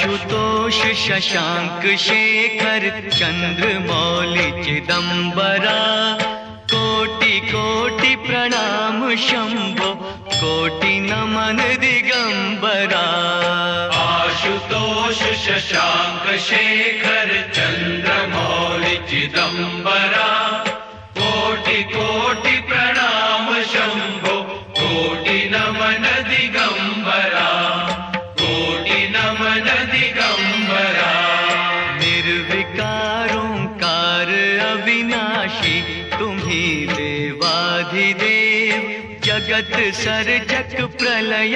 आशुतोष शशांक शेखर चंद्रमौलि चिदंबरा, कोटि कोटि प्रणाम शंभो, कोटि नमन दिगंबरा। आशुतोष शशांक शेखर चंद्रमौलि चिदंबरा, कोटि कोटि प्रणाम शंभो, कोटि नमन दिगंबरा, कोटि नमन दिगंबरा। निर्विकारोंकार अविनाशी, तुम्ही देवाधिदेव, जगत सर्जक प्रलय